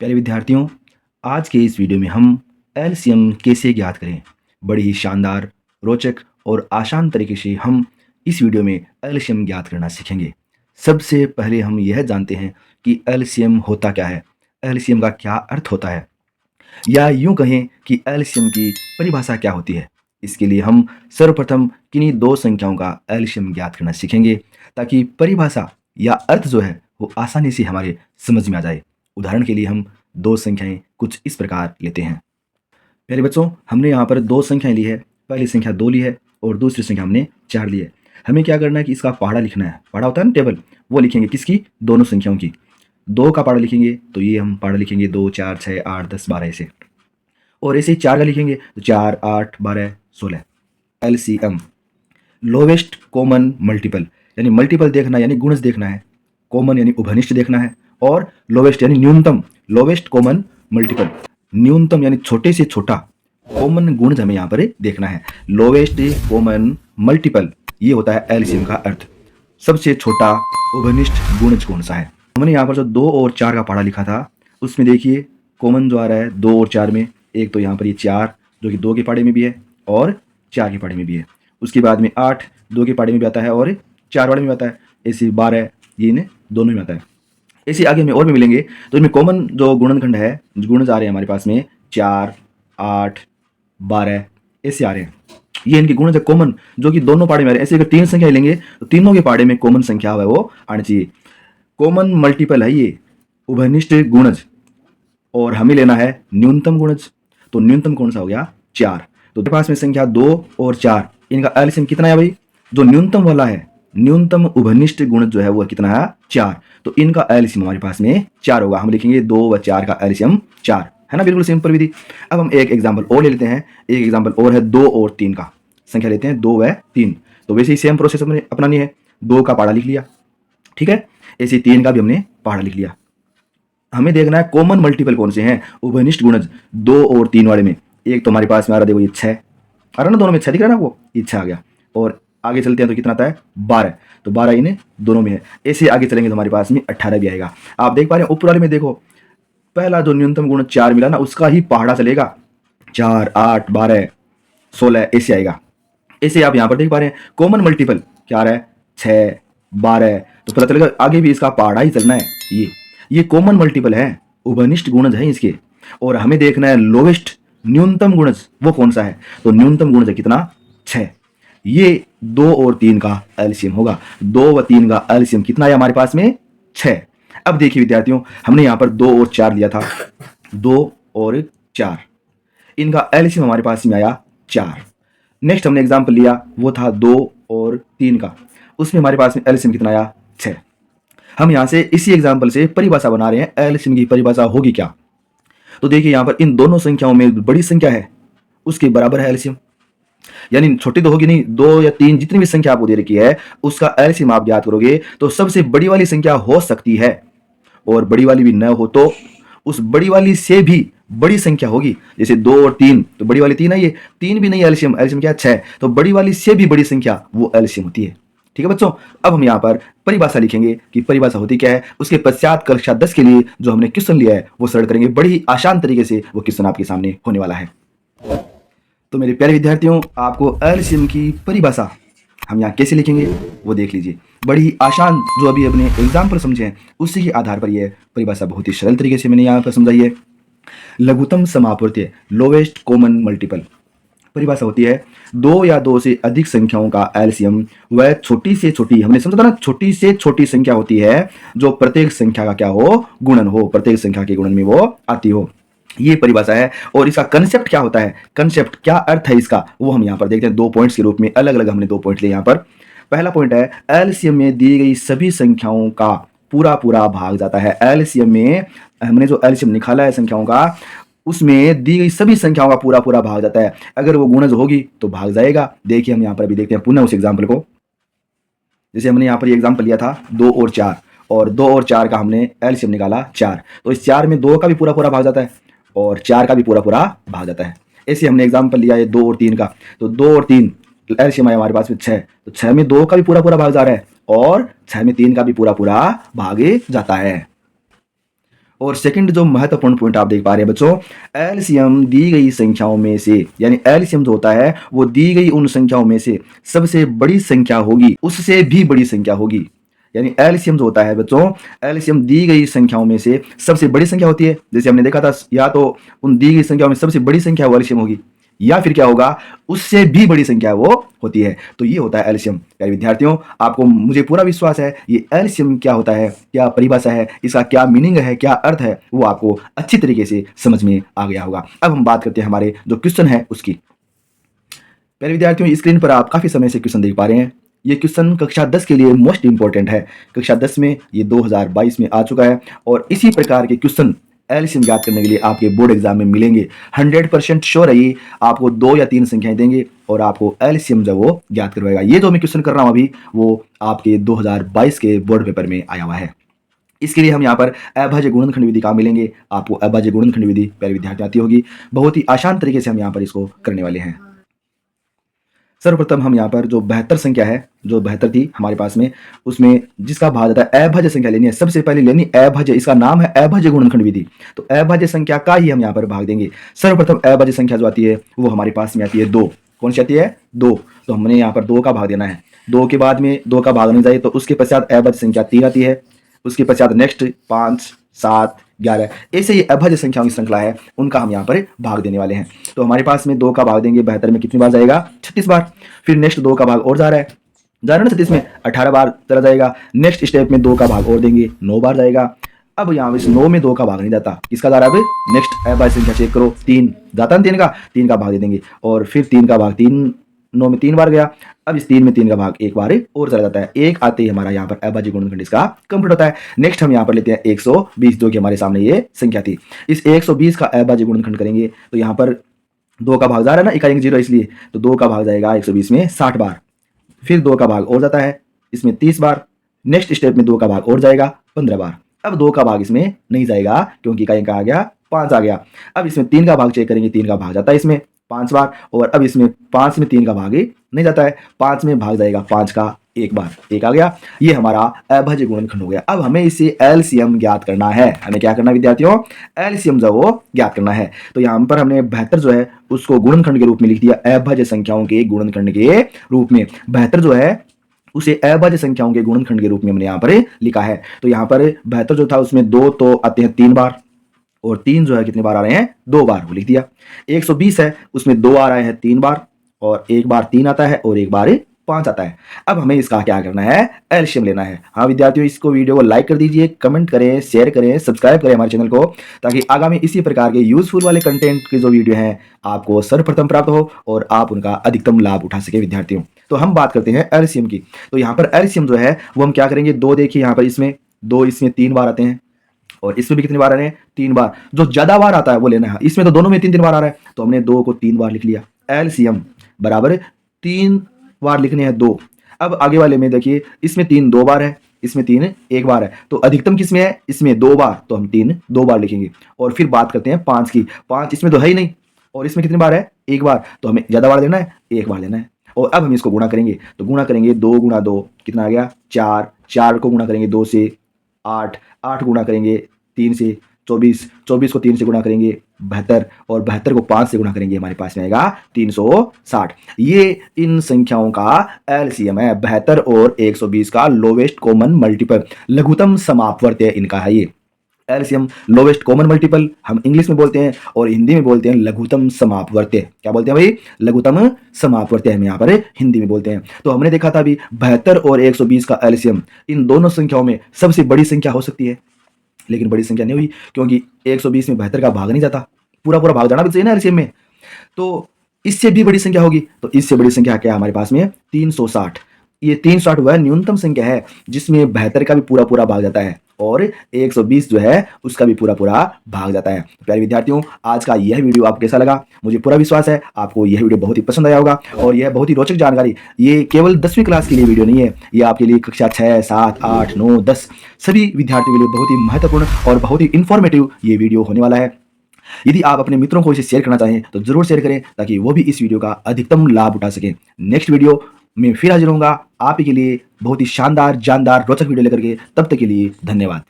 प्यारे विद्यार्थियों, आज के इस वीडियो में हम एलसीएम कैसे ज्ञात करें, बड़ी ही शानदार, रोचक और आसान तरीके से हम इस वीडियो में एलसीएम ज्ञात करना सीखेंगे। सबसे पहले हम यह जानते हैं कि एलसीएम होता क्या है, एलसीएम का क्या अर्थ होता है, या यूं कहें कि एलसीएम की परिभाषा क्या होती है। इसके लिए हम सर्वप्रथम किन्हीं दो संख्याओं का एलसीएम ज्ञात करना सीखेंगे ताकि परिभाषा या अर्थ जो है वो आसानी से हमारे समझ में आ जाए। उदाहरण के लिए हम दो संख्याएं कुछ इस प्रकार लेते हैं। प्यारे बच्चों, हमने यहाँ पर दो संख्याएं ली है। पहली संख्या 2 ली है और दूसरी संख्या हमने 4 ली है। हमें क्या करना है कि इसका पहाड़ा लिखना है। पहाड़ा होता है ना टेबल, वो लिखेंगे किसकी, दोनों संख्याओं की। 2 का पहाड़ा लिखेंगे तो ये हम पहाड़ा लिखेंगे 2, 4, 6, 8, 10, 12 ऐसे। और ऐसे ही 4 का लिखेंगे तो 4, 8, 12, 16। एलसीएम, लोवेस्ट कॉमन मल्टीपल, यानी मल्टीपल देखना यानी गुणज देखना है, कॉमन यानी उभयनिष्ठ देखना है, और लोवेस्ट यानी न्यूनतम, लोवेस्ट कॉमन मल्टीपल, न्यूनतम यानी छोटे से छोटा कॉमन गुणज हमें यहाँ पर देखना है। लोवेस्ट कॉमन मल्टीपल, ये होता है एलसीएम का अर्थ। सबसे छोटा उभयनिष्ठ गुणज कौन सा है। हमने यहाँ पर जो 2 और 4 का पहाड़ा लिखा था उसमें देखिए कॉमन जो आ रहा है 2 और 4 में, एक तो यहाँ पर ये 4 जो कि 2 के पहाड़े में भी है और 4 के पहाड़े में भी है। उसके बाद में 8 2 के पहाड़े में भी आता है और 4 वाले में भी आता है। ऐसे 12 ये इन्हें दोनों में आता है। ऐसे आगे हमें और भी मिलेंगे। तो इसमें कॉमन जो गुणनखंड है, गुणज आ रहे हैं हमारे पास में 4, 8, 12 ऐसे आ रहे हैं। ये इनके गुणज है कॉमन, जो कि दोनों पहाड़े में आ रहे हैं। ऐसे अगर 3 संख्या लेंगे तो तीनों के पहाड़े में कॉमन संख्या है वो आनी चाहिए। कॉमन मल्टीपल है ये उभयनिष्ठ गुणज, और हमें लेना है न्यूनतम गुणज। तो न्यूनतम कौन सा हो गया, 4। तो पास में संख्या 2 और 4, इनका एलसीएम कितना है भाई, जो न्यूनतम वाला है, न्यूनतम उभयनिष्ठ गुणज जो है वो कितना है, 4। तो इनका एलसीएम हमारे पास में 4 होगा। हम लिखेंगे 2 व 4 का एलसीएम 4 है ना, बिल्कुल सिंपल विधि। अब हम एक एग्जाम्पल और ले लेते हैं। एक एग्जाम्पल और है 2 और 3 का। संख्या लेते हैं 2 व 3। तो वैसे ही सेम प्रोसेस हमने अपनानी है। 2 का पहाड़ा लिख लिया, ठीक है। ऐसे 3 का भी हमने पहाड़ा लिख लिया। हमें देखना है कॉमन मल्टीपल कौन से हैं, उभयनिष्ठ गुणज 2 और 3 वाले में। एक तो हमारे पास में आ रहा, देखो ये 6 आ रहा ना, दोनों में 6 दिख रहा है ना, वो ये 6 आ गया। और आगे चलते हैं तो कितना आता है, 12। तो 12 इन्हें दोनों में है। ऐसे आगे चलेंगे तो हमारे पास में 18 भी आएगा। आप देख पा रहे हैं ऊपर वाले में देखो, पहला जो न्यूनतम गुण 4 मिला ना, उसका ही पहाड़ा चलेगा। 4, 8, 12, 16 ऐसे आएगा। ऐसे आप यहाँ पर देख पा रहे हैं कॉमन मल्टीपल क्या आ रहा है, 6, 12। तो पता चलेगा आगे भी इसका पहाड़ा ही चलना है। ये कॉमन मल्टीपल है, उभयनिष्ठ गुणज है इसके। और हमें देखना है लोवेस्ट न्यूनतम गुणज वो कौन सा है। तो न्यूनतम गुणज है कितना, 6। ये 2 और 3 का एलसीएम होगा। 2 व 3 का एलसीएम कितना है हमारे पास में, 6। अब देखिए विद्यार्थियों, हमने यहाँ पर 2 और 4 लिया था। 2 और 4 इनका एलसीएम हमारे पास में आया 4। नेक्स्ट हमने एग्जाम्पल लिया वो था 2 और 3 का, उसमें हमारे पास में एलसीएम कितना आया, 6। हम यहाँ से इसी एग्जाम्पल से परिभाषा बना रहे हैं, एलसीएम की परिभाषा होगी क्या। तो देखिए यहाँ पर इन दोनों संख्याओं में बड़ी संख्या है उसके बराबर है एलसीएम, यानी छोटी तो होगी नहीं, 2 या 3 जितनी भी संख्या आपको दे रखी है उसका एलसीएम आप ज्ञात करोगे तो सबसे बड़ी वाली संख्या हो सकती है, और बड़ी वाली भी न हो तो उस बड़ी वाली से भी बड़ी संख्या होगी। जैसे 2 और 3, तो बड़ी वाली 3 है, ये 3 भी नहीं है एलसीएम, एलसीएम क्या 6। तो बड़ी वाली से भी बड़ी संख्या वो एलसीएम होती है। ठीक है बच्चों, अब हम यहाँ पर परिभाषा लिखेंगे कि परिभाषा होती क्या है। उसके पश्चात कक्षा 10 के लिए जो हमने क्वेश्चन लिया है वो सरल करेंगे। बड़ी ही आसान तरीके से वो क्वेश्चन आपके सामने होने वाला है। तो मेरे प्यारे विद्यार्थियों, आपको एलसीएम की परिभाषा हम यहाँ कैसे लिखेंगे वो देख लीजिए। बड़ी ही आसान, जो अभी अपने एग्जाम्पल समझे हैं उसी के आधार पर यह परिभाषा बहुत ही सरल तरीके से मैंने यहाँ पर समझाई है। लघुत्तम समापूर्त्य, लोवेस्ट कॉमन मल्टीपल, परिभाषा होती है 2 या 2 से अधिक संख्याओं का एलसीएम वह छोटी से छोटी, हमने समझा था ना, छोटी से छोटी संख्या होती है जो प्रत्येक संख्या का क्या हो, गुणन हो, प्रत्येक संख्या के गुणन में वो आती हो। ये परिभाषा है। और इसका कंसेप्ट क्या होता है, कंसेप्ट क्या अर्थ है इसका, वो हम यहाँ पर देखते हैं 2 पॉइंट्स के रूप में। अलग अलग हमने 2 पॉइंट लिए यहाँ पर। पहला पॉइंट है एलसीएम में दी गई सभी संख्याओं का पूरा पूरा भाग जाता है। एलसीएम में हमने जो एलसीएम निकाला है संख्याओं का, उसमें दी गई सभी संख्याओं का पूरा पूरा भाग जाता है। अगर वो गुणज होगी तो भाग जाएगा। देखिए हम यहाँ पर अभी देखते हैं पुनः उस एग्जाम्पल को। जैसे हमने यहाँ पर ये एग्जाम्पल लिया था 2 और 4, और 2 और 4 का हमने एलसीएम निकाला 4। तो इस 4 में 2 का भी पूरा पूरा भाग जाता है और 4 का भी पूरा पूरा भाग जाता है। ऐसे हमने एग्जाम्पल लिया है 2 और 3 का। तो 2 और 3 एलसीएम आया हमारे पास में 6। तो 6 में 2 का भी पूरा पूरा भाग जा रहा है और 6 में 3 का भी पूरा पूरा भाग जाता है। और सेकंड जो महत्वपूर्ण पॉइंट आप देख पा रहे हैं बच्चों, एलसीएम दी गई संख्याओं में से, यानी एलसीएम जो होता है वो दी गई उन संख्याओं में से सबसे बड़ी संख्या होगी, उससे भी बड़ी संख्या होगी। यानी एलसीएम जो होता है बच्चों, एलसीएम दी गई संख्याओं में से सबसे बड़ी संख्या होती है। जैसे हमने देखा था, या तो उन दी गई संख्याओं में सबसे बड़ी संख्या वो एलसीएम होगी, या फिर क्या होगा, उससे भी बड़ी संख्या वो होती है। तो ये होता है एलसीएम। प्यारे विद्यार्थियों, आपको मुझे पूरा विश्वास है ये एलसीएम क्या होता है, क्या परिभाषा है, इसका क्या मीनिंग है, क्या अर्थ है, वो आपको अच्छी तरीके से समझ में आ गया होगा। अब हम बात करते हैं हमारे जो क्वेश्चन है उसकी। प्यारे विद्यार्थियों, स्क्रीन पर आप काफी समय से क्वेश्चन देख पा रहे हैं। ये क्वेश्चन कक्षा 10 के लिए मोस्ट इंपॉर्टेंट है। कक्षा 10 में ये 2022 में आ चुका है और इसी प्रकार के क्वेश्चन एलसीएम ज्ञात करने के लिए आपके बोर्ड एग्जाम में मिलेंगे। 100% श्योर है, ये आपको 2 या 3 संख्याएं देंगे और आपको एलसीएम जो वो ज्ञात करवाएगा। ये जो मैं क्वेश्चन कर रहा हूं अभी, वो आपके 2022 के बोर्ड पेपर में आया हुआ है। इसके लिए हम यहाँ पर अभाज्य गुणनखंड विधि कहाँ मिलेंगे, आपको अभाज्य गुणनखंड विधि प्यारे विद्यार्थी आती होगी। बहुत ही आसान तरीके से हम यहाँ पर इसको करने वाले हैं। सर्वप्रथम हम यहाँ पर जो 72 संख्या है, जो 72 थी हमारे पास में, उसमें जिसका भाग जाता है अभाज्य संख्या लेनी है। सबसे पहले लेनी अभाज्य, इसका नाम है अभाज्य गुणनखंड विधि। तो अभाज्य संख्या का ही हम यहाँ पर भाग देंगे। सर्वप्रथम अभाज्य संख्या जो आती है वो हमारे पास में आती है 2। कौन सी आती है? 2। तो हमने यहाँ पर 2 का भाग देना है। 2 के बाद में 2 का भाग नहीं जाए तो उसके पश्चात अभाज्य संख्या 3 आती है। उसके पश्चात नेक्स्ट 5, 7, 11, ऐसे ही अभाज्य संख्याओं की श्रृंखला है, उनका हम यहाँ पर भाग देने वाले हैं। तो हमारे पास में 2 का भाग देंगे 72 में कितनी बार जाएगा? 36 बार। फिर नेक्स्ट 2 का भाग और जा रहा है ना 36 में 18 बार चला जाएगा। नेक्स्ट स्टेप में 2 का भाग और देंगे, 9 बार जाएगा। अब यहाँ इस 9 में 2 का भाग नहीं जाता, किसका जा रहा है? अब नेक्स्ट अभाज्य संख्या चेक करो, 3 जाता है, 3 का भाग दे देंगे और फिर 3 का भाग 3, 9 में 3 बार गया। अब इस 3 में 3 का भाग एक बार और चला जाता है। 1 आते ही हमारा यहाँ पर अभाज्य गुणनखंड इसका कंप्लीट होता है। नेक्स्ट हम यहाँ पर लेते हैं 120, जो कि हमारे सामने ये संख्या थी। इस 120 का अभाज्य गुणनखंड करेंगे तो यहाँ पर 2 का भाग जा रहा है ना, इकाई 0 इसलिए, तो 2 का भाग जाएगा 120 में 60 बार। फिर 2 का भाग और जाता है इसमें 30 बार। नेक्स्ट स्टेप में 2 का भाग और जाएगा 15 बार। अब 2 का भाग इसमें नहीं जाएगा क्योंकि इकाई का आ गया 5 आ गया। अब इसमें 3 का भाग चेक करेंगे, 3 का भाग जाता है इसमें 5 बार। और अब इसमें 5 में 3 का भाग नहीं जाता है, 5 में भाग जाएगा 5 का एक बार, 1 आ गया। ये हमारा अभाज्य गुणनखंड हो गया। अब हमें इसे एलसीएम ज्ञात करना है। हमें क्या करना है विद्यार्थियों? एलसीएम जो वो ज्ञात करना है। तो यहाँ पर हमने 72 जो है उसको गुणनखंड के रूप में लिख दिया, अभाज्य संख्याओं के गुणनखंड के रूप में। 72 जो है उसे अभाज्य संख्याओं के गुणनखंड के रूप में हमने यहाँ पर लिखा है। तो यहाँ पर 72 जो था उसमें 2 तो आते हैं 3 बार, और 3 जो है कितने बार आ रहे हैं? 2 बार, वो लिख दिया। 120 है उसमें 2 आ रहे हैं 3 बार, और एक बार 3 आता है और एक बार 5 आता है। अब हमें इसका क्या करना है? एलसीएम लेना है। हाँ विद्यार्थियों, इसको वीडियो को लाइक कर दीजिए, कमेंट करें, शेयर करें, सब्सक्राइब करें हमारे चैनल को, ताकि आगामी इसी प्रकार के यूजफुल वाले कंटेंट के जो वीडियो हैं आपको सर्वप्रथम प्राप्त हो और आप उनका अधिकतम लाभ उठा सके विद्यार्थियों। तो हम बात करते हैं एलसीएम की। तो यहाँ पर एलसीएम जो है वो हम क्या करेंगे? 2 देखिए यहाँ पर, इसमें 2, इसमें 3 बार आते हैं और इसमें भी कितनी बार आ रहे हैं? 3 बार। जो ज्यादा बार आता है वो लेना है। इसमें तो दोनों में 3 बार आ रहा है, तो हमने 2 को 3 बार लिख लिया। एलसीएम बराबर 3 बार लिखने हैं 2। अब आगे वाले में देखिए, इसमें 3 2 बार है, इसमें 3 1 बार है, तो अधिकतम किसमें है? इसमें 2 बार, तो हम 3 2 बार लिखेंगे। और फिर बात करते हैं 5 की। 5 इसमें तो है ही नहीं, और इसमें कितनी बार है? 1 बार, तो हमें ज्यादा बार लेना है, 1 बार लेना है। और अब हम इसको गुणा करेंगे, तो गुणा करेंगे 2 गुणा 2 कितना आ गया? 4। 4 को गुणा करेंगे 2 से 8। 8 गुणा करेंगे 3 से 24। 24 को 3 से गुणा करेंगे 72, और 72 को 5 से गुणा करेंगे हमारे पास में आएगा 360। ये इन संख्याओं का एलसीएम है। 72 और 120 का लोवेस्ट कॉमन मल्टीपल, लघुत्तम समापवर्त्य इनका है ये एलसीएम। लोवेस्ट कॉमन मल्टीपल हम इंग्लिश में बोलते हैं और हिंदी में बोलते हैं लघुत्तम समापवर्त्य। क्या बोलते हैं भाई? लघुत्तम समापवर्त्य हम यहाँ पर हिंदी में बोलते हैं। तो हमने देखा था अभी 72 और 120 का एलसीएम, इन दोनों संख्याओं में सबसे बड़ी संख्या हो सकती है, लेकिन बड़ी संख्या नहीं हुई क्योंकि 120 में 72 का भाग नहीं जाता, पूरा पूरा भाग जाना भी चाहिए ना एलसीएम में। तो इससे भी बड़ी संख्या होगी, तो इससे बड़ी संख्या क्या है हमारे पास में? 360। ये 360 वह न्यूनतम संख्या है जिसमें 72 का भी पूरा पूरा भाग जाता है और 120 जो है उसका भी पूरा पूरा भाग जाता है। प्यारे विद्यार्थियों, आज का यह वीडियो आपको कैसा लगा? मुझे पूरा विश्वास है आपको यह वीडियो बहुत ही पसंद आया होगा, और यह बहुत ही रोचक जानकारी, ये केवल 10वीं क्लास के लिए वीडियो नहीं है, ये आपके लिए कक्षा 6, 7, 8, 9, 10 सभी विद्यार्थियों के लिए बहुत ही महत्वपूर्ण और बहुत ही इन्फॉर्मेटिव ये वीडियो होने वाला है। यदि आप अपने मित्रों को इसे शेयर करना चाहें तो जरूर शेयर करें, ताकि वो भी इस वीडियो का अधिकतम लाभ उठा सकें। नेक्स्ट वीडियो में फिर हाजिर होऊंगा आप ही के लिए बहुत ही शानदार, जानदार, रोचक वीडियो लेकर के। तब तक के लिए धन्यवाद।